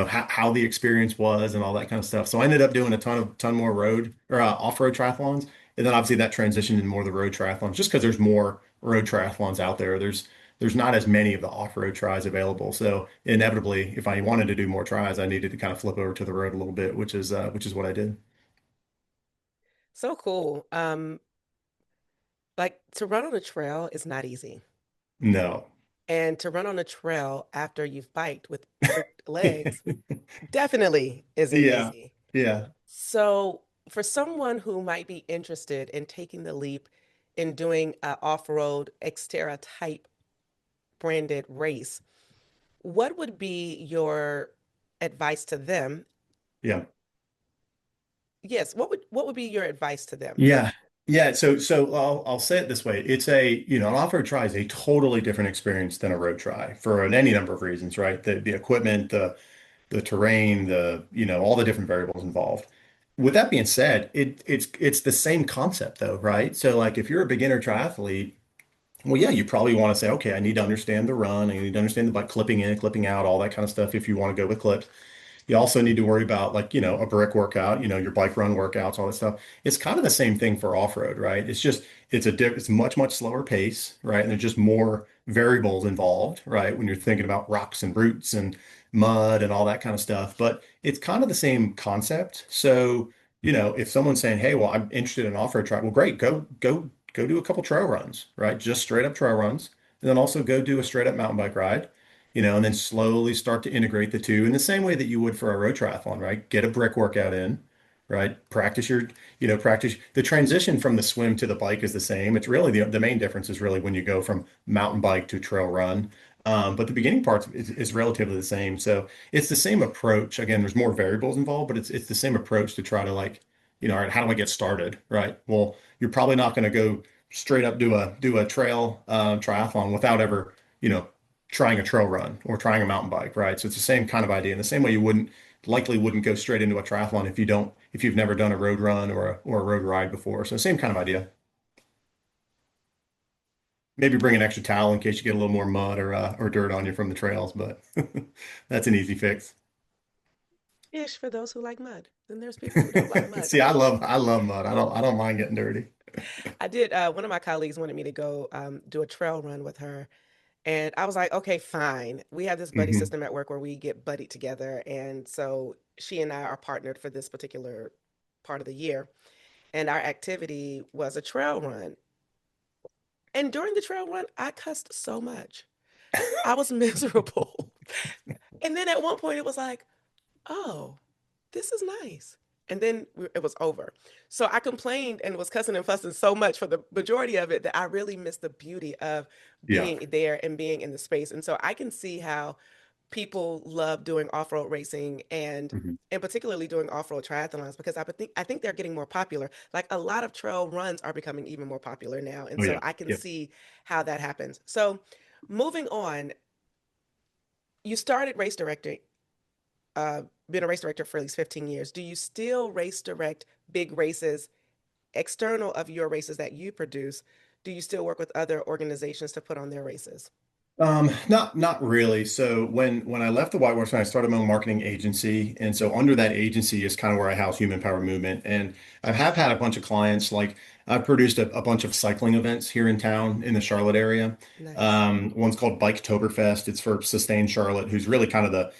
how the experience was and all that kind of stuff. So I ended up doing a ton more road or off-road triathlons. And then obviously that transitioned into more of the road triathlons just because there's more road triathlons out there. There's not as many of the off-road tries available. So inevitably, if I wanted to do more tries, I needed to kind of flip over to the road a little bit, which is what I did. So cool. Like to run on a trail is not easy. No. And to run on a trail after you've biked with legs definitely isn't Yeah. easy. Yeah. So, for someone who might be interested in taking the leap in doing an off-road Xterra type branded race, what would be your advice to them? Yeah. Yes, what would be your advice to them? Yeah. Yeah. So I'll say it this way. It's an off-road try is a totally different experience than a road try for any number of reasons, right? The equipment, the terrain, all the different variables involved. With that being said, it's the same concept though, right? So like if you're a beginner triathlete, well, yeah, you probably want to say, okay, I need to understand the run, I need to understand the bike clipping in, clipping out, all that kind of stuff if you want to go with clips. You also need to worry about like, a brick workout, your bike run workouts, all that stuff. It's kind of the same thing for off-road, right? It's much, much slower pace, right? And there's just more variables involved, right? When you're thinking about rocks and roots and mud and all that kind of stuff. But it's kind of the same concept. So, if someone's saying, hey, well, I'm interested in off-road track, well, great, go do a couple trail runs, right? Just straight up trail runs. And then also go do a straight up mountain bike ride, and then slowly start to integrate the two in the same way that you would for a road triathlon, right? Get a brick workout in, right? Practice the transition from the swim to the bike is the same. It's really the main difference is really when you go from mountain bike to trail run. But the beginning part is relatively the same. So it's the same approach. Again, there's more variables involved, but it's the same approach to try to like, all right, how do I get started? Right. Well, you're probably not going to go straight up do a trail triathlon without ever, you know, trying a trail run or trying a mountain bike, right? So it's the same kind of idea. In the same way you likely wouldn't go straight into a triathlon if you've never done a road run or a road ride before. So same kind of idea. Maybe bring an extra towel in case you get a little more mud or dirt on you from the trails, but that's an easy fix. Ish for those who like mud. Then there's people who don't like mud. See, I love mud. I don't mind getting dirty. I did. One of my colleagues wanted me to go do a trail run with her. And I was like, okay, fine. We have this buddy Hmm. system at work where we get buddied together. And so she and I are partnered for this particular part of the year. And our activity was a trail run. And during the trail run, I cussed so much. I was miserable. And then at one point, it was like, oh, this is nice. And then it was over. So I complained and was cussing and fussing so much for the majority of it that I really missed the beauty of Yeah. being there and being in the space. And so I can see how people love doing off-road racing Hmm. and particularly doing off-road triathlons because I think they're getting more popular. Like a lot of trail runs are becoming even more popular now. And Oh so yeah. I can Yep. see how that happens. So moving on, you started race directing been a race director for at least 15 years. Do you still race direct big races external of your races that you produce? Do you still work with other organizations to put on their races? Not really. So when I left the White Horse, I started my own marketing agency, and so under that agency is kind of where I house Human Power Movement. And I have had a bunch of clients. Like I've produced a bunch of cycling events here in town in the Charlotte area. Nice. One's called Biketoberfest. It's for Sustain Charlotte, who's really kind of the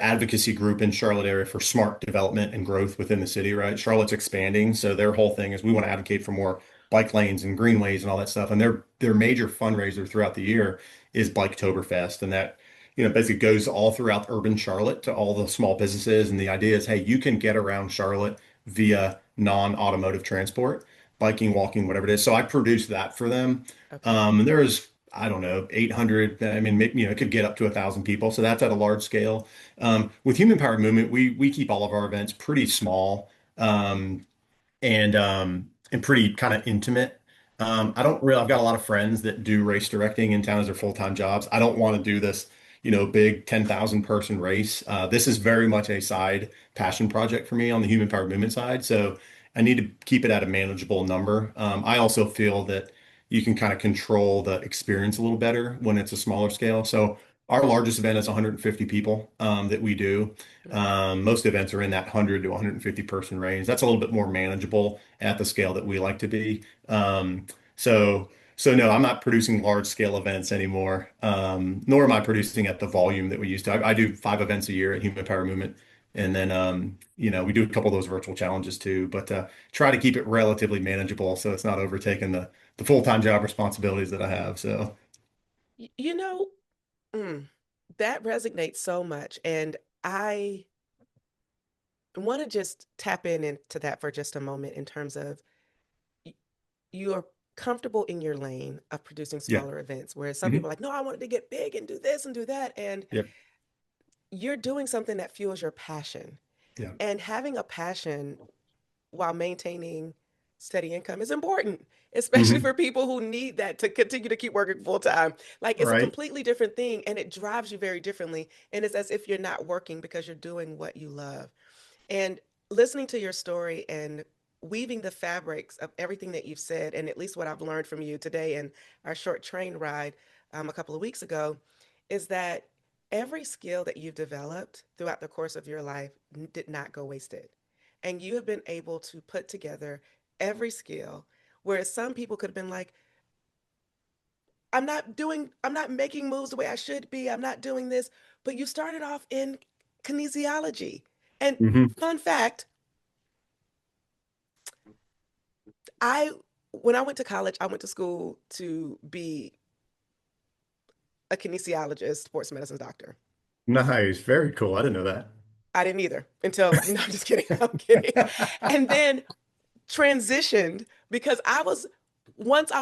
advocacy group in Charlotte area for smart development and growth within the city. Right, Charlotte's expanding, so their whole thing is we want to advocate for more bike lanes and greenways and all that stuff. And their major fundraiser throughout the year is Biketoberfest, and that basically goes all throughout urban Charlotte to all the small businesses. And the idea is, hey, you can get around Charlotte via non-automotive transport, biking, walking, whatever it is. So I produced that for them. Okay. And there's I don't know, 800. I mean, it could get up to 1,000 people. So that's at a large scale. With Human Powered Movement, we keep all of our events pretty small. And pretty kind of intimate. I don't really, I've got a lot of friends that do race directing in town as their full-time jobs. I don't want to do this, big 10,000 person race. This is very much a side passion project for me on the human powered movement side. So I need to keep it at a manageable number. I also feel that you can kind of control the experience a little better when it's a smaller scale. So our largest event is 150 people that we do. Nice. Most events are in that 100 to 150 person range. That's a little bit more manageable at the scale that we like to be. So no, I'm not producing large scale events anymore. Nor am I producing at the volume that we used to. I do 5 events a year at Human Power Movement. And then, we do a couple of those virtual challenges too, but try to keep it relatively manageable so it's not overtaking the full-time job responsibilities that I have. So You know, mm, that resonates so much. And I want to just tap into that for just a moment in terms of you are comfortable in your lane of producing Yeah. smaller events, whereas some Hmm. people are like, no, I wanted to get big and do this and do that. And Yep. you're doing something that fuels your passion. Yeah. And having a passion while maintaining steady income is important, especially Hmm. for people who need that to continue to keep working full time. Like it's a Right. completely different thing and it drives you very differently. And it's as if you're not working because you're doing what you love. And listening to your story and weaving the fabrics of everything that you've said, and at least what I've learned from you today and our short train ride a couple of weeks ago, is that every skill that you've developed throughout the course of your life did not go wasted. And you have been able to put together every skill, whereas some people could have been like, I'm not making moves the way I should be. I'm not doing this. But you started off in kinesiology. And Hmm. fun fact, I when I went to college, I went to school to be a kinesiologist, sports medicine doctor. Nice. Very cool. I didn't know I didn't either until no, I'm just kidding. I'm kidding. that. And then transitioned because I was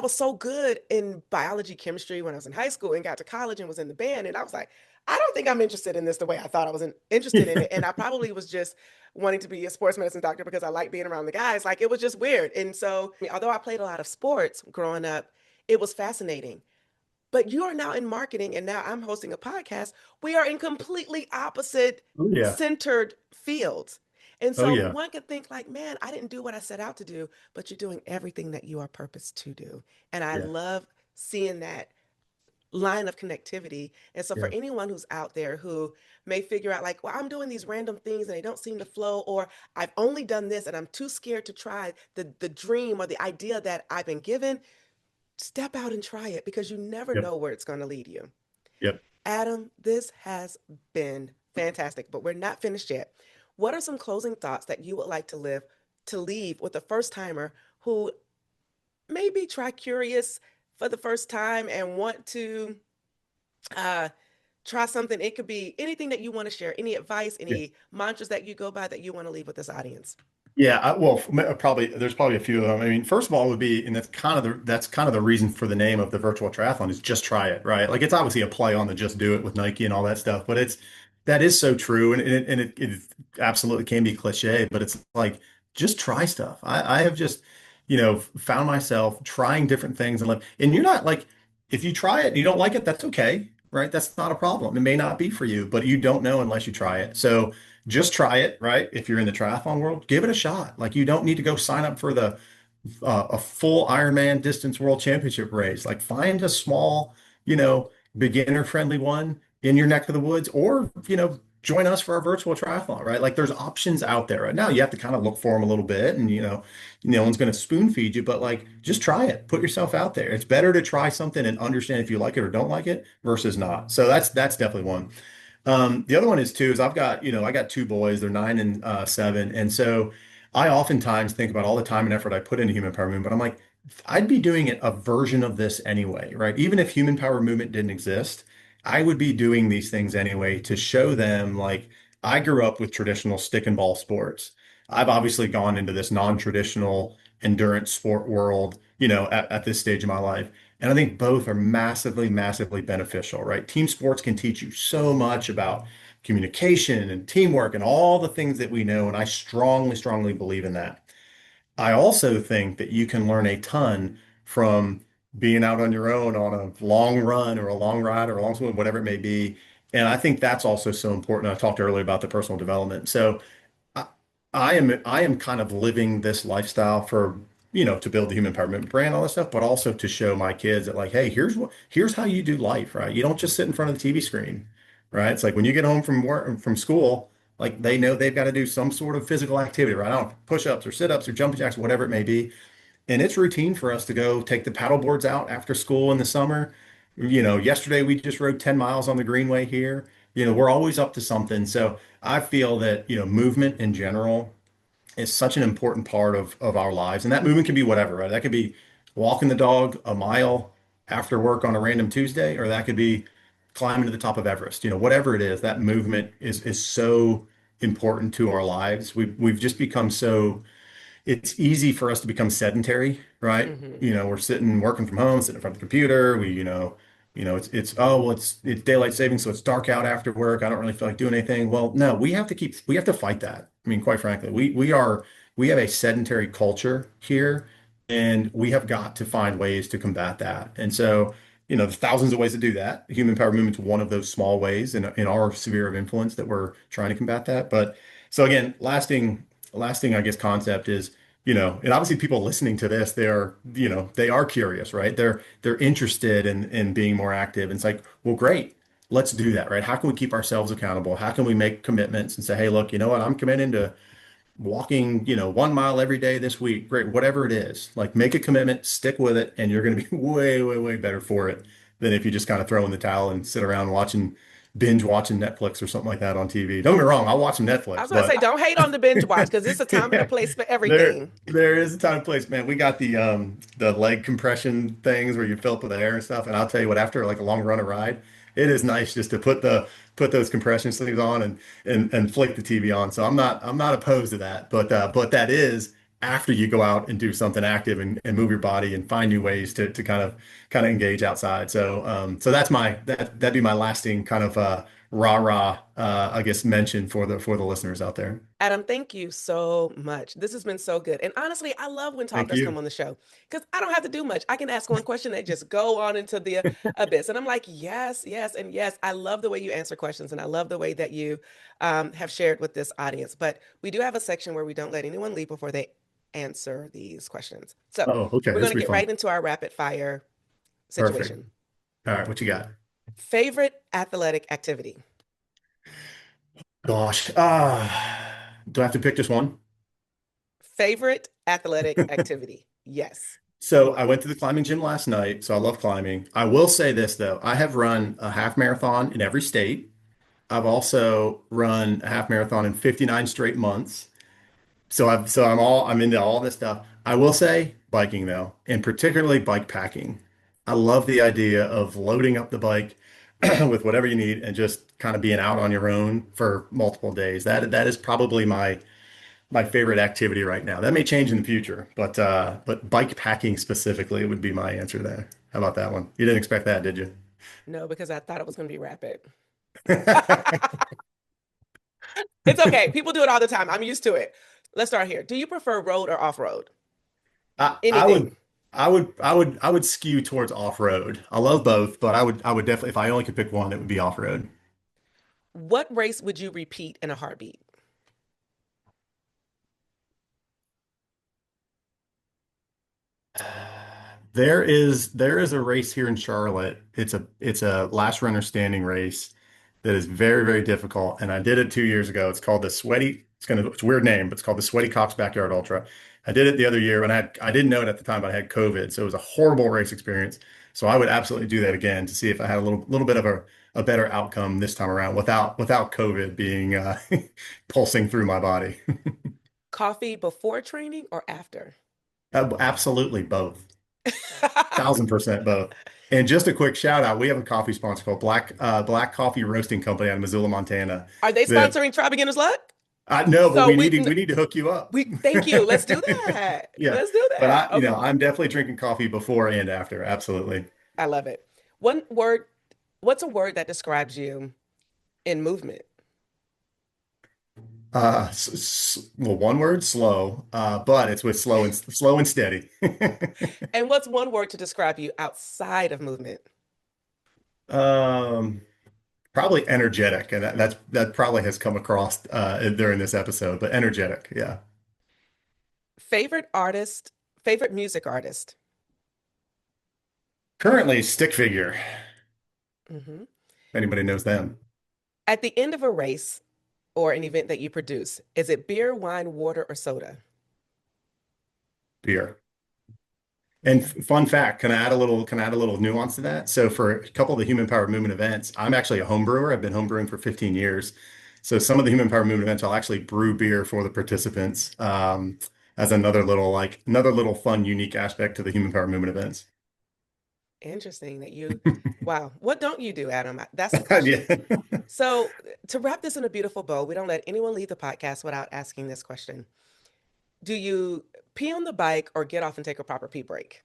so good in biology, chemistry when I was in high school and got to college and was in the band. And I was like, I don't think I'm interested in this the way I thought I was interested in it. And I probably was just wanting to be a sports medicine doctor because I like being around the guys. Like it was just weird. And so, although I played a lot of sports growing up, it was fascinating. But you are now in marketing and now I'm hosting a podcast. We are in completely opposite Oh yeah. centered fields. And Oh so yeah. one could think like, man, I didn't do what I set out to do, but you're doing everything that you are purposed to do. And I Yeah. love seeing that line of connectivity. And so for Yeah. anyone who's out there who may figure out like, well, I'm doing these random things and they don't seem to flow, or I've only done this and I'm too scared to try the dream or the idea that I've been given, step out and try it because you never Yep. know where it's going to lead you. Yep. Adam, this has been fantastic, but we're not finished yet. What are some closing thoughts that you would like to leave with a first timer who maybe try curious for the first time and want to uh, try something? It could be anything that you want to share, any advice, Yeah. any mantras that you go by that you want to leave with this audience. Yeah, well, probably there's probably a few of them. I mean, first of all, would be, and that's kind of the reason for the name of the virtual triathlon is just try it, right? Like it's obviously a play on the just do it with Nike and all that stuff, but that is so true, and it absolutely can be cliche, but it's like just try stuff. I have just found myself trying different things and you're not like if you try it and you don't like it, that's okay, right? That's not a problem. It may not be for you, but you don't know unless you try it. So just try it, right? If you're in the triathlon world, give it a shot. Like you don't need to go sign up for the a full Ironman distance world championship race. Like find a small, beginner friendly one in your neck of the woods, or join us for our virtual triathlon, right? Like there's options out there right now. You have to kind of look for them a little bit, and no one's going to spoon feed you, but like just try it. Put yourself out there. It's better to try something and understand if you like it or don't like it versus not. So that's definitely one. The other one is too, is I got two boys, they're 9 and 7. And so I oftentimes think about all the time and effort I put into human power movement, but I'm like, I'd be doing a version of this anyway, right? Even if human power movement didn't exist, I would be doing these things anyway to show them like I grew up with traditional stick and ball sports. I've obviously gone into this non-traditional endurance sport world, at this stage of my life. And I think both are massively, massively beneficial, right? Team sports can teach you so much about communication and teamwork and all the things that we know. And I strongly, strongly believe in that. I also think that you can learn a ton from being out on your own on a long run or a long ride or a long swim, whatever it may be. And I think that's also so important. I talked earlier about the personal development. So I, I am kind of living this lifestyle for, to build the human empowerment brand, all that stuff, but also to show my kids that like, hey, here's how you do life, right? You don't just sit in front of the TV screen, right? It's like when you get home from work, from school, like they know they've got to do some sort of physical activity, right? I don't know, push-ups or sit-ups or jumping jacks, whatever it may be. And it's routine for us to go take the paddle boards out after school in the summer. Yesterday we just rode 10 miles on the Greenway here. We're always up to something. So I feel that, movement in general is such an important part of our lives. And that movement can be whatever, right? That could be walking the dog a mile after work on a random Tuesday, or that could be climbing to the top of Everest, whatever it is, that movement is so important to our lives. We've just become so it's easy for us to become sedentary, right? Hmm. We're sitting working from home, sitting in front of the computer. It's oh well, it's daylight saving, so it's dark out after work. I don't really feel like doing anything. Well, no, we have to fight that. I mean, quite frankly, we have a sedentary culture here, and we have got to find ways to combat that. And so, there's thousands of ways to do that. Human power movement's one of those small ways in our sphere of influence that we're trying to combat that. But so again, lasting, I guess, concept is, and obviously people listening to this, they are curious, right? They're interested in being more active. And it's like, well, great. Let's do that, right? How can we keep ourselves accountable? How can we make commitments and say, hey, look, you know what? I'm committing to walking, 1 mile every day this week. Great, whatever it is. Like make a commitment, stick with it, and you're going to be way, way, way better for it than if you just kind of throw in the towel and sit around binge watching Netflix or something like that on TV. Don't get me wrong, I'll watch some I Netflix, was gonna say, but don't hate on the binge watch because it's a time and a yeah, place for there everything. there is a time and place, man. We got the leg compression things where you fill up with air and stuff. And I'll tell you what, after like a long run or ride, it is nice just to put those compression sleeves on and flick the TV on. So I'm not opposed to that, but that is after you go out and do something active and move your body and find new ways to kind of engage outside. So that'd be my lasting kind of rah-rah I guess mention for the listeners out there. Adam, thank you so much. This has been so good. And honestly, I love when Thank talkers come you. on the show because I don't have to do much. I can ask one question and just go on into the abyss. And I'm like, yes, yes, and yes. I love the way you answer questions and I love the way that you have shared with this audience. But we do have a section where we don't let anyone leave before they answer these questions. So Oh, okay. we're This going to will be get fun. right into our rapid fire Perfect. situation. All right, what you got? Favorite athletic activity? Gosh, do I have to pick just one? Favorite athletic activity? Yes. So I went to the climbing gym last night, so I love climbing. I will say this though, I have run a half marathon in every state. I've also run a half marathon in 59 straight months. I'm into all this stuff. I will say biking though, and particularly bike packing. I love the idea of loading up the bike with whatever you need and just kind of being out on your own for multiple days. That is probably my favorite activity right now. That may change in the future, but bike packing specifically would be my answer there. How about that one? You didn't expect that, did you? No, because I thought it was going to be rapid. It's okay. People do it all the time. I'm used to it. Let's start here. Do you prefer road or off-road? I, I would Anything. I would skew towards off-road. I love both, but I would definitely if I only could pick one, it would be off-road. What race would you repeat in a heartbeat? There is a race here in Charlotte. It's a last runner standing race that is very, very difficult. And I did it 2 years ago. It's called the Sweaty, it's a weird name, but it's called the Sweaty Cops Backyard Ultra. I did it the other year when I didn't know it at the time, but I had COVID. So it was a horrible race experience. So I would absolutely do that again to see if I had a little bit of a better outcome this time around without COVID being pulsing through my body. Coffee before training or after? Absolutely both. 1,000% both. And just a quick shout out, we have a coffee sponsor called Black Coffee Roasting Company out of Missoula, Montana. Are they That sponsoring Try Beginner's Luck? no, but So we need to hook you up. we thank you. Let's do that. Yeah, Let's do but that. Okay. I'm definitely drinking coffee before and after. Absolutely. I love it. One word, what's a word that describes you in movement? Well, one word, slow. But it's with slow and steady. And what's one word to describe you outside of movement? Um, Probably energetic, and that probably has come across during this episode. But energetic, yeah. Favorite artist, favorite music artist? Currently, stick figure. Hmm. If anybody knows them, At the end of a race or an event that you produce, is it beer, wine, water, or soda? beer. And fun fact, can I add a little nuance to that? So for a couple of the human powered movement events, I'm actually a home brewer. I've been home brewing for 15 years. So some of the human powered movement events, I'll actually brew beer for the participants, as another little fun, unique aspect to the human powered movement events. Interesting that you, wow. What don't you do, Adam? That's the question. Yeah. So, to wrap this in a beautiful bow, we don't let anyone leave the podcast without asking this question. Do you pee on the bike or get off and take a proper pee break?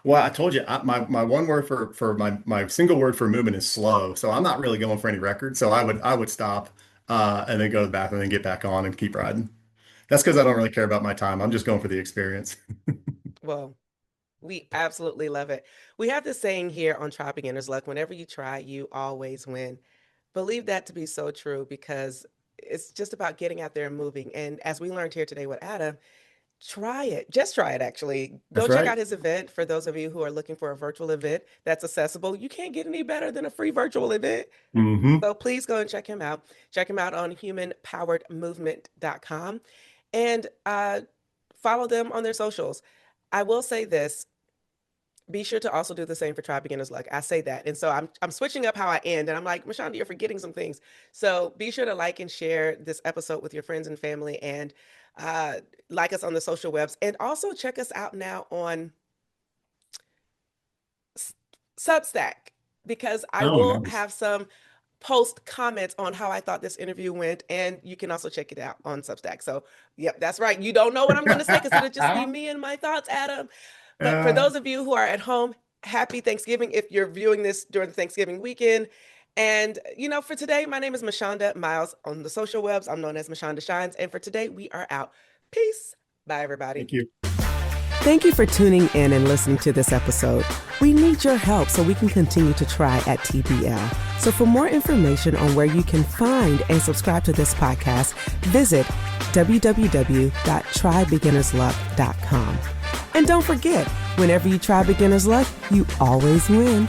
Well, I told you my one word for my single word for movement is slow. So I'm not really going for any record. So I would stop and then go to the bathroom and then get back on and keep riding. That's because I don't really care about my time. I'm just going for the experience. Well, we absolutely love it. We have this saying here on Try Beginner's Luck, whenever you try, you always win. Believe that to be so true because it's just about getting out there and moving. And as we learned here today with Adam, try it. Just try it, actually. Go That's check right. out his event for those of you who are looking for a virtual event that's accessible. You can't get any better than a free virtual event. Hmm. So please go and check him out. Check him out on humanpoweredmovement.com and follow them on their socials. I will say this, be sure to also do the same for Try Beginner's Luck. I say that. And so I'm switching up how I end. And I'm like, Mashonda, you're forgetting some things. So be sure to like and share this episode with your friends and family and uh, like us on the social webs. And also check us out now on Substack because I Oh, will nice. have some post comments on how I thought this interview went. And you can also check it out on Substack. So, yep, that's right. You don't know what I'm going to say because it'll just be me and my thoughts, Adam. But for Uh, those of you who are at home, happy Thanksgiving if you're viewing this during the Thanksgiving weekend. And, for today, my name is Mashonda Miles on the social webs. I'm known as Mashonda Shines. And for today, we are out. Peace. Bye, everybody. Thank you. Thank you for tuning in and listening to this episode. We need your help so we can continue to try at TBL. So for more information on where you can find and subscribe to this podcast, visit www.trybeginnersluck.com. And don't forget, whenever you try beginner's luck, you always win.